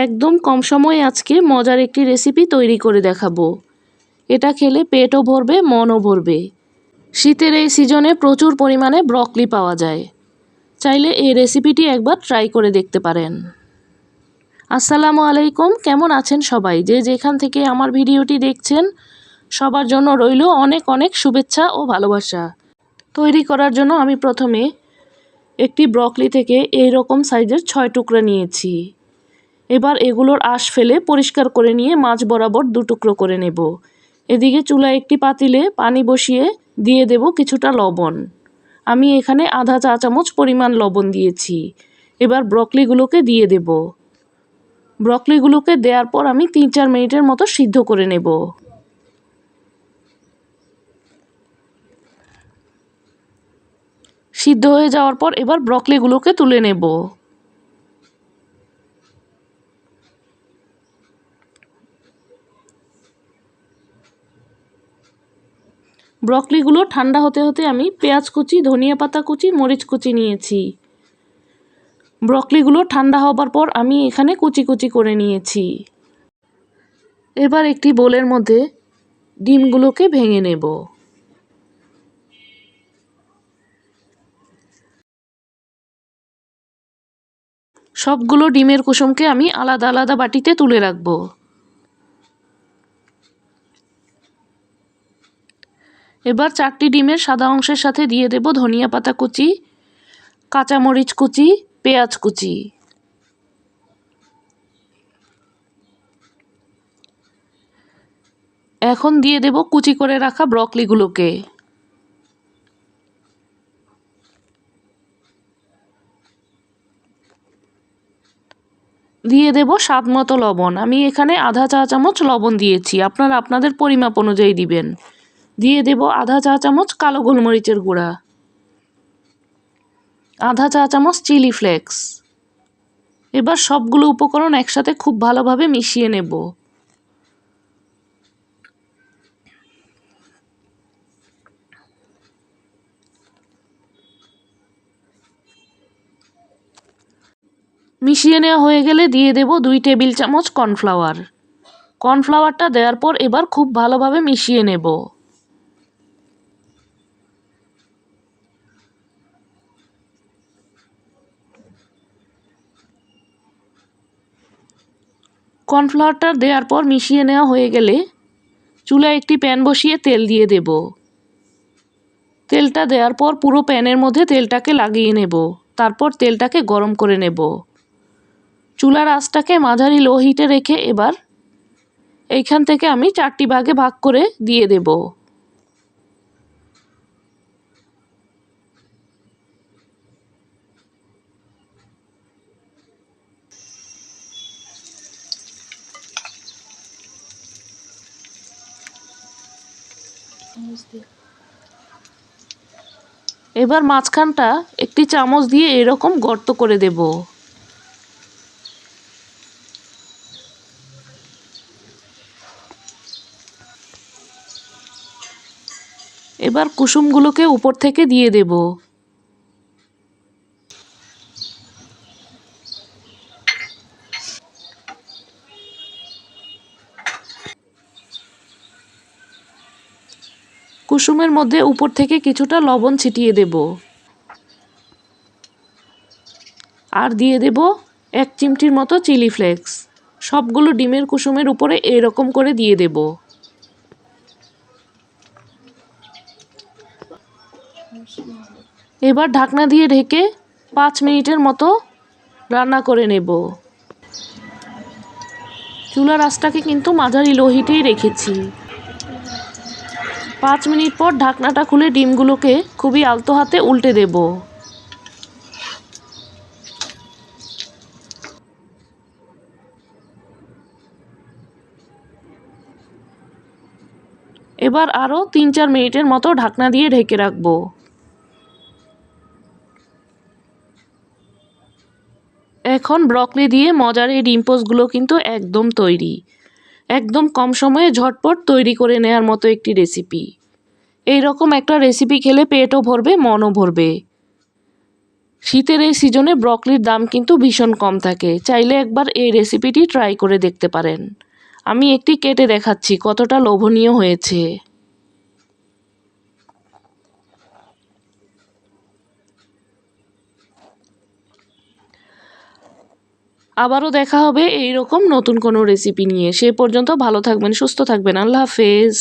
একদম কম সময়ে আজকে মজার একটি রেসিপি তৈরি করে দেখাবো। এটা খেলে পেটও ভরবে, মনও ভরবে। শীতের এই সিজনে প্রচুর পরিমাণে ব্রকলি পাওয়া যায়। চাইলে এই রেসিপিটি একবার ট্রাই করে দেখতে পারেন। আসসালামু আলাইকুম, কেমন আছেন সবাই? যে যেখান থেকে আমার ভিডিওটি দেখছেন সবার জন্য রইল অনেক অনেক শুভেচ্ছা ও ভালোবাসা। তৈরি করার জন্য আমি প্রথমে একটি ব্রকলি থেকে এই রকম সাইজের 6 টুকরা নিয়েছি। এবার এগুলোর আঁশ ফেলে পরিষ্কার করে নিয়ে মাঝ বরাবর 2 টুকরো করে নেব। এদিকে চুলায় একটি পাতিলে পানি বসিয়ে দিয়ে দেব কিছুটা লবণ। আমি এখানে আধা চা চামচ পরিমাণ লবণ দিয়েছি। এবার ব্রকলিগুলোকে দিয়ে দেব। ব্রকলিগুলোকে দেওয়ার পর আমি 3-4 মিনিটের মতো সিদ্ধ করে নেব। সিদ্ধ হয়ে যাওয়ার পর এবার ব্রকলিগুলোকে তুলে নেব। ব্রকলিগুলো ঠান্ডা হতে হতে আমি পেঁয়াজ কুচি, ধনিয়া পাতা কুচি, মরিচ কুচি নিয়েছি। ব্রকলিগুলো ঠান্ডা হবার পর আমি এখানে কুচি কুচি করে নিয়েছি। এবার একটি বোলের মধ্যে ডিমগুলোকে ভেঙে নেব। সবগুলো ডিমের কুসুমকে আমি আলাদা আলাদা বাটিতে তুলে রাখব। এবার 4টি ডিমের সাদা অংশের সাথে দিয়ে দেব ধনিয়া পাতা কুচি, কাঁচামরিচ কুচি, পেঁয়াজ কুচি। এখন দিয়ে দেব কুচি করে রাখা ব্রকলিগুলোকে। দিয়ে দেব স্বাদ মতো লবণ। আমি এখানে আধা চা চামচ লবণ দিয়েছি, আপনারা আপনাদের পরিমাপ অনুযায়ী দিবেন। দিয়ে দেব আধা চা চামচ কালো গোলমরিচের গুঁড়া, আধা চা চামচ চিলি ফ্লেক্স। এবার সবগুলো উপকরণ একসাথে খুব ভালোভাবে মিশিয়ে নেব। মিশিয়ে নেওয়া হয়ে গেলে দিয়ে দেব 2 টেবিল চামচ কর্নফ্লাওয়ার। কর্নফ্লাওয়ারটা দেওয়ার পর এবার খুব ভালোভাবে মিশিয়ে নেব। কর্নফ্লাওয়ারটা দেওয়ার পর মিশিয়ে নেওয়া হয়ে গেলে চুলায় একটি প্যান বসিয়ে তেল দিয়ে দেব। তেলটা দেওয়ার পর পুরো প্যানের মধ্যে তেলটাকে লাগিয়ে নেব। তারপর তেলটাকে গরম করে নেব। চুলার আঁচটাকে মাঝারি লো হিটে রেখে এবার এইখান থেকে আমি 4টি ভাগে ভাগ করে দিয়ে দেব। এবার মাঝখানটা একটি চামচ দিয়ে এরকম গর্ত করে দেব। এবার কুসুমগুলোকে উপর থেকে দিয়ে দেব। কুসুমের মধ্যে উপর থেকে কিছুটা লবণ ছিটিয়ে দেব। আর দিয়ে দেব 1 চিমটির মতো চিলি ফ্লেক্স। সবগুলো ডিমের কুসুমের উপরে এরকম করে দিয়ে দেব। এবার ঢাকনা দিয়ে ঢেকে 5 মিনিটের মতো রান্না করে নেব। চুলার আঁচটাকে কিন্তু মাঝারি লো হিটেই রেখেছি। 5 মিনিট পর ঢাকনাটা খুলে ডিমগুলোকে খুবই আলতো হাতে উল্টে দেব। এবার আরও 3-4 মিনিটের মতো ঢাকনা দিয়ে ঢেকে রাখব। এখন ব্রকলি দিয়ে মজার এই ডিম পোস্টগুলো কিন্তু একদম তৈরি। একদম কম সময়ে ঝটপট তৈরি করে নেওয়ার মতো একটি রেসিপি। এই রকম একটা রেসিপি খেলে পেটও ভরবে, মনও ভরবে। শীতের এই সিজনে ব্রকলির দাম কিন্তু ভীষণ কম থাকে, চাইলে একবার এই রেসিপিটি ট্রাই করে দেখতে পারেন। আমি একটি কেটে দেখাচ্ছি কতটা লোভনীয় হয়েছে। আবারও দেখা হবে এই রকম নতুন কোনো রেসিপি নিয়ে। সে পর্যন্ত ভালো থাকবেন, সুস্থ থাকবেন। আল্লাহ হাফেজ।